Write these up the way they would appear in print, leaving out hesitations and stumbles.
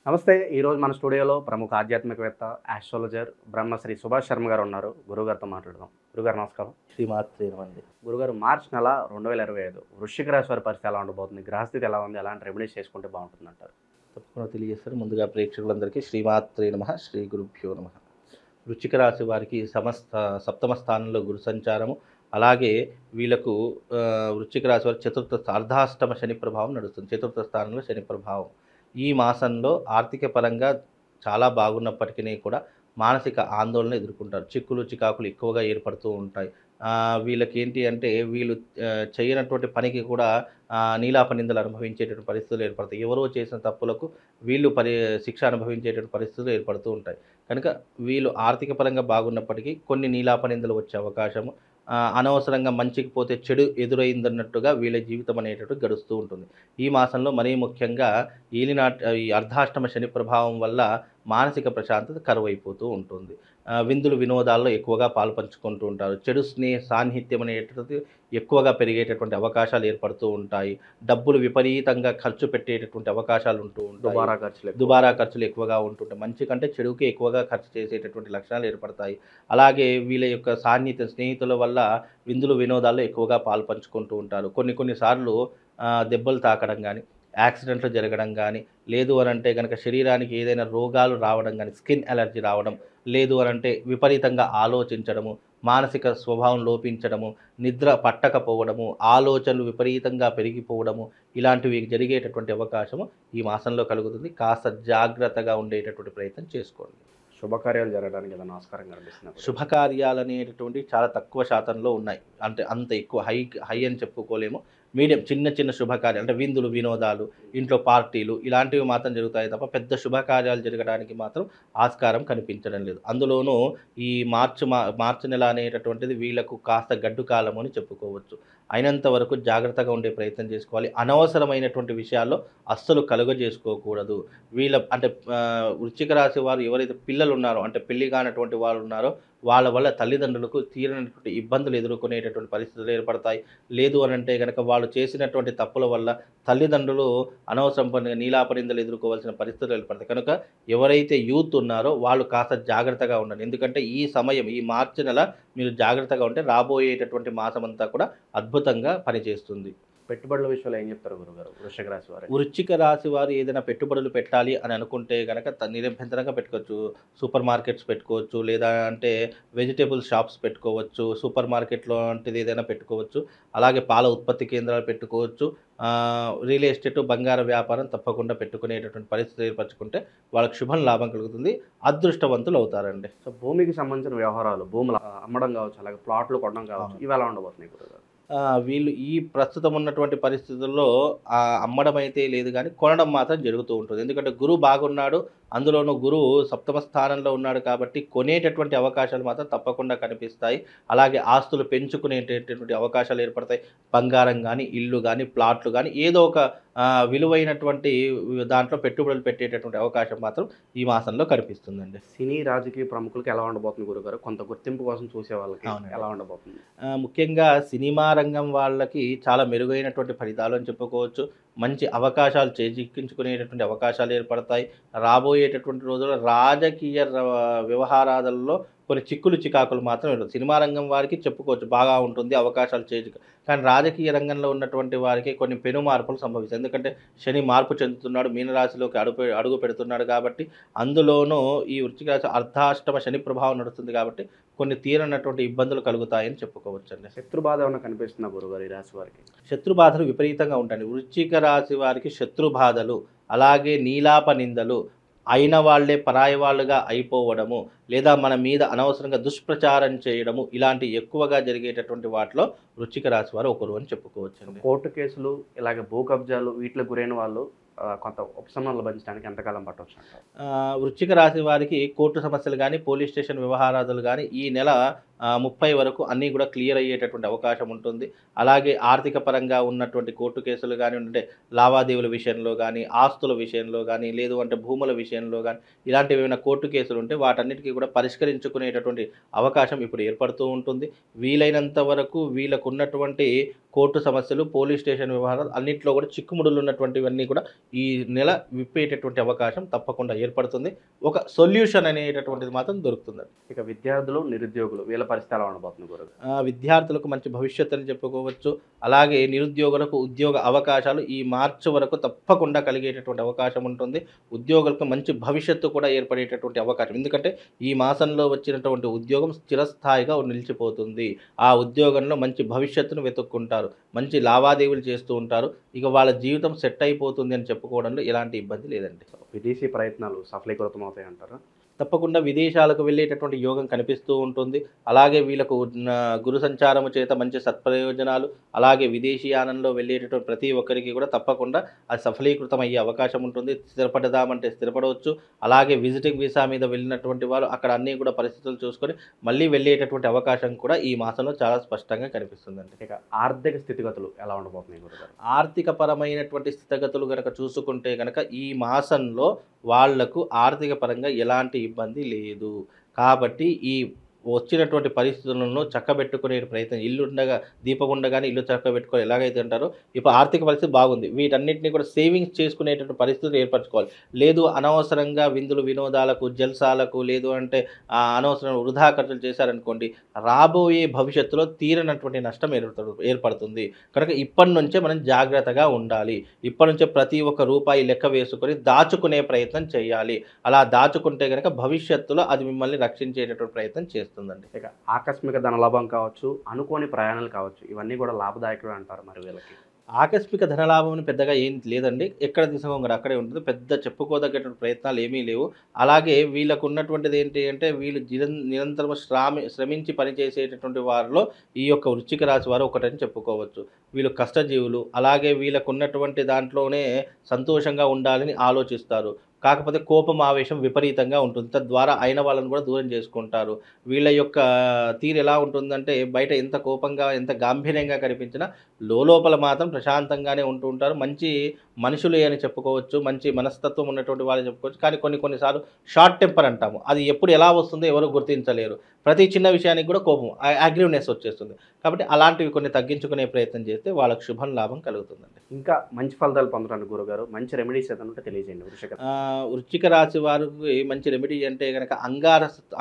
నమస్తే. ఈరోజు మన స్టూడియోలో ప్రముఖ ఆధ్యాత్మికవేత్త, ఆస్ట్రాలజర్ బ్రహ్మశ్రీ సుభాష్ శర్మ గారు ఉన్నారు. గురువుగారితో మాట్లాడదాం. గురుగారు నమస్కారం. శ్రీమాత్రే నమండి. గురుగారు, మార్చి నెల 2025 వృశ్చిక రాశి వారి పరిస్థితి ఎలా ఉండబోతుంది? గ్రహస్థితి ఎలా ఉంది? ఎలాంటి రెమెడీస్ చేసుకుంటే బాగుంటుందంటారు? తప్పకుండా తెలియజేస్తారు. ముందుగా ప్రేక్షకులందరికీ శ్రీమాత్రే నమః, శ్రీ గురుభ్యో నమః. వృశ్చిక రాశి వారికి సప్తమ స్థానంలో గురు సంచారము, అలాగే వీళ్ళకు వృశ్చిక రాశి వారికి చతుర్థ అర్ధాష్టమ శని ప్రభావం నడుస్తుంది. చతుర్థ స్థానంలో శని ప్రభావం. ఈ మాసంలో ఆర్థిక పరంగా చాలా బాగున్నప్పటికీ కూడా మానసిక ఆందోళన ఎదుర్కొంటారు. చిక్కులు చికాకులు ఎక్కువగా ఏర్పడుతూ ఉంటాయి. వీళ్ళకి ఏంటి అంటే వీళ్ళు చేయనటువంటి పనికి కూడా నీలాప నిందలు అనుభవించేటువంటి పరిస్థితులు ఏర్పడతాయి. ఎవరో చేసిన తప్పులకు వీళ్ళు శిక్ష అనుభవించేటువంటి పరిస్థితులు ఏర్పడుతూ ఉంటాయి. కనుక వీళ్ళు ఆర్థిక పరంగా బాగున్నప్పటికీ కొన్ని నీలాప నిందలు వచ్చే అవకాశము, అనవసరంగా మంచికి పోతే చెడు ఎదురైందన్నట్టుగా వీళ్ళ జీవితం అనేటట్టు గడుస్తూ ఉంటుంది. ఈ మాసంలో మరీ ముఖ్యంగా ఈ అర్ధాష్టమ శని ప్రభావం వల్ల మానసిక ప్రశాంతత కరువైపోతూ ఉంటుంది. విందులు వినోదాల్లో ఎక్కువగా పాలుపంచుకుంటూ ఉంటారు. చెడు సాన్నిహిత్యం అనేటది ఎక్కువగా పెరిగేటటువంటి అవకాశాలు ఏర్పడుతూ ఉంటాయి. డబ్బులు విపరీతంగా ఖర్చు పెట్టేటటువంటి అవకాశాలు ఉంటూ ఉంటాయి. దుబారా ఖర్చులు ఎక్కువగా ఉంటుంటాయి. మంచి కంటే చెడుకే ఎక్కువగా ఖర్చు చేసేటటువంటి లక్షణాలు ఏర్పడతాయి. అలాగే వీళ్ళ యొక్క స్నేహితుల వల్ల విందులు వినోదాల్లో ఎక్కువగా పాలుపంచుకుంటూ ఉంటారు. కొన్నిసార్లు దెబ్బలు తాకడం కానీ, యాక్సిడెంట్లు జరగడం కానీ, లేదు అని అంటే కనుక శరీరానికి ఏదైనా రోగాలు రావడం కానీ, స్కిన్ అలర్జీ రావడం, లేదు అని అంటే విపరీతంగా ఆలోచించడము, మానసిక స్వభావం లోపించడము, నిద్ర పట్టకపోవడము, ఆలోచనలు విపరీతంగా పెరిగిపోవడము, ఇలాంటివి జరిగేటటువంటి అవకాశము ఈ మాసంలో కలుగుతుంది. కాస్త జాగ్రత్తగా ఉండేటటువంటి ప్రయత్నం చేసుకోండి. శుభకార్యాలు జరగడానికి ఏదైనా ఆస్కారం కనిపిస్తున్నారు? శుభకార్యాలు అనేటటువంటివి చాలా తక్కువ శాతంలో ఉన్నాయి. అంటే అంత ఎక్కువ హై అని చెప్పుకోలేము. మీడియం చిన్న శుభకార్యాలు అంటే విందులు వినోదాలు, ఇంట్లో పార్టీలు ఇలాంటివి మాత్రం జరుగుతాయి తప్ప పెద్ద శుభకార్యాలు జరగడానికి మాత్రం ఆస్కారం కనిపించడం లేదు. అందులోనూ ఈ మార్చి నెల అనేటటువంటిది వీళ్ళకు కాస్త గడ్డు కాలం అని చెప్పుకోవచ్చు. అయినంత వరకు జాగ్రత్తగా ఉండే ప్రయత్నం చేసుకోవాలి. అనవసరమైనటువంటి విషయాల్లో అస్సలు కలుగజేసుకోకూడదు. అంటే వృశ్చిక రాశి వారు ఎవరైతే పిల్లలు ఉన్నారో, అంటే పెళ్లి కానటువంటి వారు ఉన్నారో, వాళ్ళ వల్ల తల్లిదండ్రులకు తీరనటువంటి ఇబ్బందులు ఎదుర్కొనేటటువంటి పరిస్థితులు ఏర్పడతాయి. లేదు అని అంటే కనుక వాళ్ళు చేసినటువంటి తప్పుల వల్ల తల్లిదండ్రులు అనవసరం నీలాపనిందలు ఎదుర్కోవాల్సిన పరిస్థితులు ఏర్పడతాయి. కనుక ఎవరైతే యూత్ ఉన్నారో వాళ్ళు కాస్త జాగ్రత్తగా ఉండండి. ఎందుకంటే ఈ సమయం, ఈ మార్చి నెల మీరు జాగ్రత్తగా ఉంటే రాబోయేటటువంటి మాసం అంతా కూడా అద్భుతంగా పనిచేస్తుంది. పెట్టుబడుల విషయంలో ఏం చెప్తారు గురుగారు వృశ్చిక రాశి వారు? వృశ్చిక రాశి వారు ఏదైనా పెట్టుబడులు పెట్టాలి అని అనుకుంటే కనుక నిరభ్యంతరంగా పెట్టుకోవచ్చు. సూపర్ మార్కెట్స్ పెట్టుకోవచ్చు, లేదా అంటే వెజిటేబుల్ షాప్స్ పెట్టుకోవచ్చు, సూపర్ మార్కెట్లో వంటిది ఏదైనా పెట్టుకోవచ్చు. అలాగే పాల ఉత్పత్తి కేంద్రాలు పెట్టుకోవచ్చు. రియల్ ఎస్టేట్, బంగార వ్యాపారం తప్పకుండా పెట్టుకునేటటువంటి పరిస్థితి ఏర్పరచుకుంటే వాళ్ళకి శుభం లాభం కలుగుతుంది. అదృష్టవంతులు అవుతారండి. సో భూమికి సంబంధించిన వ్యవహారాలు, భూములు అమ్మడం కావచ్చు, అలాగే ప్లాట్లు కొనడం కావచ్చు, ఇవి ఎలా ఉండబోతున్నాయి గురుగారు? వీళ్ళు ఈ ప్రస్తుతం ఉన్నటువంటి పరిస్థితుల్లో అమ్మడం అయితే లేదు, కానీ కొనడం మాత్రం జరుగుతూ ఉంటుంది. ఎందుకంటే గురువు బాగున్నాడు, అందులోనూ గురువు సప్తమ స్థానంలో ఉన్నాడు కాబట్టి కొనేటటువంటి అవకాశాలు మాత్రం తప్పకుండా కనిపిస్తాయి. అలాగే ఆస్తులు పెంచుకునేటటువంటి అవకాశాలు ఏర్పడతాయి. బంగారం కానీ, ఇల్లు కానీ, ప్లాట్లు కానీ ఏదో ఒక విలువైనటువంటి దాంట్లో పెట్టుబడులు పెట్టేటటువంటి అవకాశం మాత్రం ఈ మాసంలో కనిపిస్తుందండి. సినీ రాజకీయ ప్రముఖులకు ఎలా ఉండబోతుంది గురుగారు? కొంత గుర్తింపు కోసం చూసే వాళ్ళకి ఎలా ఉండబోతుంది? ముఖ్యంగా సినిమా రంగం వాళ్ళకి చాలా మెరుగైనటువంటి ఫలితాలు అని చెప్పుకోవచ్చు. మంచి అవకాశాలు చేజిక్కించుకునేటటువంటి అవకాశాలు ఏర్పడతాయి. రాబోయేటటువంటి రోజుల్లో రాజకీయ వ్యవహారాలలో కొన్ని చిక్కులు చికాకులు మాత్రం ఉండదు. సినిమా రంగం వారికి చెప్పుకోవచ్చు బాగా ఉంటుంది, అవకాశాలు కానీ రాజకీయ రంగంలో ఉన్నటువంటి వారికి కొన్ని పెను మార్పులు సంభవిస్తాయి. ఎందుకంటే శని మార్పు చెందుతున్నాడు, మీనరాశిలోకి అడుగు పెడుతున్నాడు కాబట్టి, అందులోనూ ఈ వృశ్చిక రాశి అర్ధాష్టమ శని ప్రభావం నడుస్తుంది కాబట్టి కొన్ని తీరనటువంటి ఇబ్బందులు కలుగుతాయని చెప్పుకోవచ్చండి. శత్రుబాధ ఏమైనా కనిపిస్తున్నా గురుగారు ఈ రాశి వారికి? శత్రుబాధలు విపరీతంగా ఉంటాయి. వృశ్చిక రాశి వారికి శత్రుబాధలు, అలాగే నీలాప నిందలు, అయిన వాళ్లే పరాయి వాళ్ళుగా అయిపోవడము, లేదా మన మీద అనవసరంగా దుష్ప్రచారం చేయడము, ఇలాంటి ఎక్కువగా జరిగేటటువంటి వాటిలో వృశ్చిక రాశి వారు ఒకరు అని చెప్పుకోవచ్చండి. కోర్టు కేసులు, ఇలాగే భూ కబ్జాలు వీటిలో గురైన వాళ్ళు కొంత ఉపశమనం లభించడానికి ఎంతకాలం పట్టవచ్చు అంటారు? వృశ్చిక రాశి వారికి కోర్టు సమస్యలు కానీ, పోలీస్ స్టేషన్ వ్యవహారాలు కానీ ఈ నెల 30 వరకు అన్నీ కూడా క్లియర్ అయ్యేటటువంటి అవకాశం ఉంటుంది. అలాగే ఆర్థిక పరంగా ఉన్నటువంటి కోర్టు కేసులు కానీ, అంటే లావాదేవీల విషయంలో కానీ, ఆస్తుల విషయంలో కానీ, లేదు అంటే భూముల విషయంలో కానీ ఇలాంటివి ఏమైనా కోర్టు కేసులు ఉంటే వాటన్నిటికీ కూడా పరిష్కరించుకునేటటువంటి అవకాశం ఇప్పుడు ఏర్పడుతూ ఉంటుంది. వీలైనంత వరకు వీళ్ళకు ఉన్నటువంటి కోర్టు సమస్యలు, పోలీస్ స్టేషన్ వ్యవహారాలు అన్నింటిలో కూడా చిక్కుముడులు ఉన్నటువంటివన్నీ కూడా ఈ నెల విప్పేటటువంటి అవకాశం తప్పకుండా ఏర్పడుతుంది. ఒక సొల్యూషన్ అనేటటువంటిది మాత్రం దొరుకుతుంది. ఇక విద్యార్థులు, నిరుద్యోగులు వీళ్ళ పరిస్థితి ఎలా ఉండబోతుంది గురుగారు? విద్యార్థులకు మంచి భవిష్యత్తు అని చెప్పుకోవచ్చు. అలాగే నిరుద్యోగులకు ఉద్యోగ అవకాశాలు ఈ మార్చి వరకు తప్పకుండా కలిగేటటువంటి అవకాశం ఉంటుంది. ఉద్యోగులకు మంచి భవిష్యత్తు కూడా ఏర్పడేటటువంటి అవకాశం. ఎందుకంటే ఈ మాసంలో వచ్చినటువంటి ఉద్యోగం స్థిరస్థాయిగా నిలిచిపోతుంది. ఆ ఉద్యోగంలో మంచి భవిష్యత్తును వెతుక్కుంటారు, మంచి లావాదేవీలు చేస్తూ ఉంటారు. ఇక వాళ్ళ జీవితం సెట్ అయిపోతుంది అని చెప్పుకోవడంలో ఎలాంటి ఇబ్బంది లేదండి. విదేశీ ప్రయత్నాలు సఫలీకృతం అవుతాయి అంటారా? తప్పకుండా విదేశాలకు వెళ్ళేటటువంటి యోగం కనిపిస్తూ ఉంటుంది. అలాగే వీళ్ళకు గురు సంచారము చేత మంచి సత్ప్రయోజనాలు, అలాగే విదేశీయానంలో వెళ్ళేటటువంటి ప్రతి ఒక్కరికి కూడా తప్పకుండా అది సఫలీకృతం అయ్యే అవకాశం ఉంటుంది. స్థిరపడదామంటే స్థిరపడవచ్చు. అలాగే విజిటింగ్ వీసా మీద వెళ్ళినటువంటి వారు అక్కడ అన్నీ కూడా పరిస్థితులు చూసుకొని మళ్ళీ వెళ్ళేటటువంటి అవకాశం కూడా ఈ మాసంలో చాలా స్పష్టంగా కనిపిస్తుందండి. ఇక ఆర్థిక స్థితిగతులు ఎలా ఉండబోతున్నాయి గురుగారు? ఆర్థిక పరమైనటువంటి స్థితిగతులు కనుక చూసుకుంటే కనుక ఈ మాసంలో వాళ్లకు ఆర్థిక పరంగా ఎలాంటి ఇబ్బంది లేదు. కాబట్టి ఈ వచ్చినటువంటి పరిస్థితులను చక్కబెట్టుకునే ప్రయత్నం, ఇల్లు ఉండగా దీపం ఉండగానే ఇల్లు చక్కబెట్టుకొని ఎలాగైతే అంటారో ఇప్పుడు ఆర్థిక పరిస్థితి బాగుంది, వీటన్నిటిని కూడా సేవింగ్స్ చేసుకునేటువంటి పరిస్థితులు ఏర్పరచుకోవాలి. లేదు అనవసరంగా విందులు వినోదాలకు, జల్సాలకు, లేదు అంటే అనవసరం వృధా ఖర్చులు చేశారనుకోండి, రాబోయే భవిష్యత్తులో తీరనటువంటి నష్టం ఏర్పడుతుంది. కనుక ఇప్పటి నుంచే మనం జాగ్రత్తగా ఉండాలి. ఇప్పటి నుంచే ప్రతి ఒక్క రూపాయి లెక్క వేసుకొని దాచుకునే ప్రయత్నం చేయాలి. అలా దాచుకుంటే కనుక భవిష్యత్తులో అది మిమ్మల్ని రక్షించేటటువంటి ప్రయత్నం చేస్తుంది. ఇక ఆకస్మిక ధనలాభం కావచ్చు, అనుకోని ప్రయాణాలు కావచ్చు, ఇవన్నీ కూడా లాభదాయకమే అంటారు మరి వీళ్ళకి? ఆకస్మిక ధనలాభం పెద్దగా ఏం లేదండి. ఎక్కడ తీసుకొని అక్కడే ఉంటుంది. పెద్ద చెప్పుకోదగ్గటువంటి ప్రయత్నాలు ఏమీ లేవు. అలాగే వీళ్ళకు ఉన్నటువంటిది ఏంటి అంటే వీళ్ళు నిరంతరం శ్రమించి పనిచేసేటటువంటి వారిలో ఈ యొక్క వృశ్చిక రాశి వారు ఒకటని చెప్పుకోవచ్చు. వీళ్ళు కష్టజీవులు. అలాగే వీళ్ళకు ఉన్నటువంటి దాంట్లోనే సంతోషంగా ఉండాలని ఆలోచిస్తారు. కాకపోతే కోపం, ఆవేశం విపరీతంగా ఉంటుంది. తద్వారా అయిన వాళ్ళని కూడా దూరం చేసుకుంటారు. వీళ్ళ యొక్క తీరు ఎలా ఉంటుందంటే బయట ఎంత కోపంగా, ఎంత గాంభీర్యంగా కనిపించినా లోపల మాత్రం ప్రశాంతంగానే ఉంటూ ఉంటారు. మంచి మనుషులే అని చెప్పుకోవచ్చు. మంచి మనస్తత్వం ఉన్నటువంటి వాళ్ళు చెప్పుకోవచ్చు. కానీ కొన్నిసార్లు షార్ట్ టెంపర్ అంటాము. అది ఎప్పుడు ఎలా వస్తుందో ఎవరు గుర్తించలేరు. ప్రతి చిన్న విషయానికి కూడా కోపం, అగ్రివ్నెస్ వచ్చేస్తుంది. కాబట్టి అలాంటివి కొన్ని తగ్గించుకునే ప్రయత్నం చేస్తే వాళ్ళకు శుభం లాభం కలుగుతుందండి. ఇంకా మంచి ఫలితాలు పొందడానికి గురుగారు మంచి రెమెడీస్ ఏదైనా తెలియజేయండి. వృశ్చిక రాశి వారికి మంచి రెమెడీ అంటే కనుక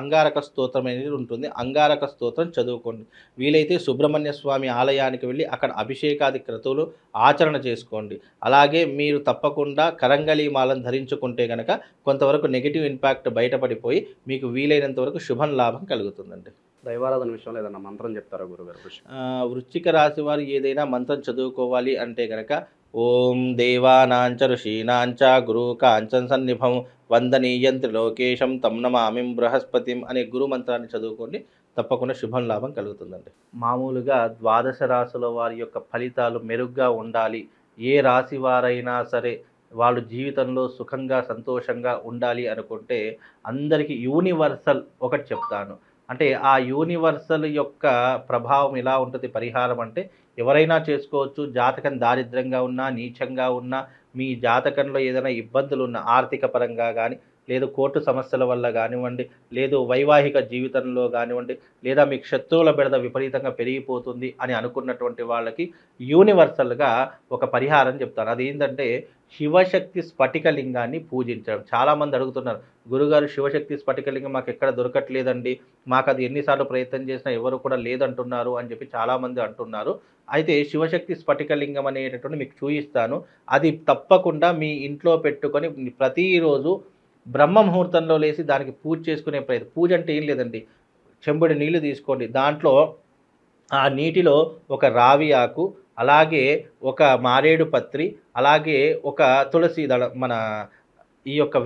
అంగారక స్తోత్రం అనేది ఉంటుంది. అంగారక స్తోత్రం చదువుకోండి. వీలైతే సుబ్రహ్మణ్య స్వామి ఆలయానికి వెళ్ళి అక్కడ అభిషేకాది క్రతువులు ఆచరణ చేసుకోండి. అలాగే మీరు తప్పకుండా కరంగళి మాలను ధరించుకుంటే కనుక కొంతవరకు నెగిటివ్ ఇంపాక్ట్ బయటపడిపోయి మీకు వీలైనంత వరకు శుభం లాభం కలుగుతుందండి. దైవారాధన విషయంలో ఏదైనా మంత్రం చెప్తారా గురుగారు? వృశ్చిక రాశి వారు ఏదైనా మంత్రం చదువుకోవాలి అంటే కనుక ఓం దేవానాంచ ఋషీనాంచ గురు కాంచన సన్నిభం వందనీయం త్రిలోకేశం తం నమామిం బృహస్పతిం అనే గురు మంత్రాన్ని చదువుకోండి. తప్పకుండా శుభం లాభం కలుగుతుందండి. మామూలుగా ద్వాదశ రాశుల వారి యొక్క ఫలితాలు మెరుగ్గా ఉండాలి, ఏ రాశి వారైనా సరే వాళ్ళు జీవితంలో సుఖంగా సంతోషంగా ఉండాలి అనుకుంటే అందరికీ యూనివర్సల్ ఒకటి చెప్తాను. అంటే ఆ యూనివర్సల్ యొక్క ప్రభావం ఎలా ఉంటుంది పరిహారం అంటే ఎవరైనా చేసుకోవచ్చు. జాతకం దారిద్ర్యంగా ఉన్నా, నీచంగా ఉన్నా, మీ జాతకంలో ఏదైనా ఇబ్బందులు ఉన్న ఆర్థిక పరంగా కానీ, లేదు కోర్టు సమస్యల వల్ల కానివ్వండి, లేదు వైవాహిక జీవితంలో కానివ్వండి, లేదా మీకు శత్రువుల బెడద విపరీతంగా పెరిగిపోతుంది అని అనుకున్నటువంటి వాళ్ళకి యూనివర్సల్గా ఒక పరిహారం చెప్తాను. అదేంటంటే శివశక్తి స్ఫటికలింగాన్ని పూజించడం. చాలామంది అడుగుతున్నారు, గురుగారు శివశక్తి స్ఫటికలింగం మాకు ఎక్కడ దొరకట్లేదండి, మాకు అది ఎన్నిసార్లు ప్రయత్నం చేసినా ఎవరు కూడా లేదంటున్నారు అని చెప్పి చాలామంది అంటున్నారు. అయితే శివశక్తి స్ఫటికలింగం అనేటటువంటి మీకు చూపిస్తాను. అది తప్పకుండా మీ ఇంట్లో పెట్టుకొని ప్రతిరోజు బ్రహ్మ ముహూర్తంలో లేచి దానికి పూజ చేసుకునే ప్రయత్నం. పూజ అంటే ఏం లేదండి, చెంబుడి నీళ్లు తీసుకోండి, దాంట్లో ఆ నీటిలో ఒక రావి ఆకు, అలాగే ఒక మారేడు పత్రి, అలాగే ఒక తులసి దళం, మన ఈ యొక్క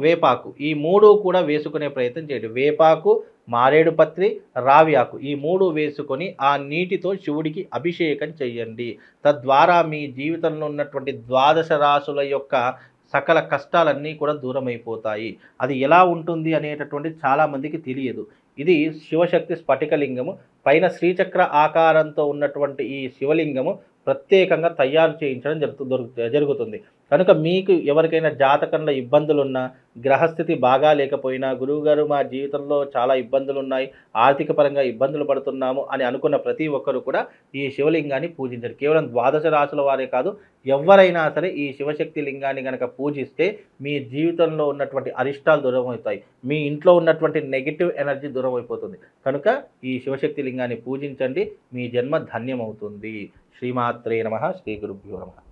వేపాకు, ఈ మూడు కూడా వేసుకునే ప్రయత్నం చేయండి. వేపాకు, మారేడు పత్రి, రావి ఆకు ఈ మూడు వేసుకొని ఆ నీటితో శివుడికి అభిషేకం చెయ్యండి. తద్వారా మీ జీవితంలో ఉన్నటువంటి ద్వాదశ రాశుల యొక్క సకల కష్టాలన్నీ కూడా దూరమైపోతాయి. అది ఎలా ఉంటుంది అనేటటువంటి చాలామందికి తెలియదు. ఇది శివశక్తి స్ఫటికలింగము. పైన శ్రీచక్ర ఆకారంతో ఉన్నటువంటి ఈ శివలింగము ప్రత్యేకంగా తయారు చేయించడం జరుగుతుంది. కనుక మీకు ఎవరికైనా జాతకంలో ఇబ్బందులున్నా, గ్రహస్థితి బాగా లేకపోయినా, గురువుగారు మా జీవితంలో చాలా ఇబ్బందులు ఉన్నాయి, ఆర్థిక పరంగా ఇబ్బందులు పడుతున్నాము అని అనుకున్న ప్రతి ఒక్కరు కూడా ఈ శివలింగాన్ని పూజించండి. కేవలం ద్వాదశ రాశుల వారే కాదు, ఎవరైనా సరే ఈ శివశక్తి లింగాన్ని కనుక పూజిస్తే మీ జీవితంలో ఉన్నటువంటి అరిష్టాలు దూరం అవుతాయి, మీ ఇంట్లో ఉన్నటువంటి నెగిటివ్ ఎనర్జీ దూరం అయిపోతుంది. కనుక ఈ శివశక్తి లింగాన్ని పూజించండి, మీ జన్మ ధన్యమవుతుంది. శ్రీమాత్రే నమః. శ్రీ గురుభ్యో నమః.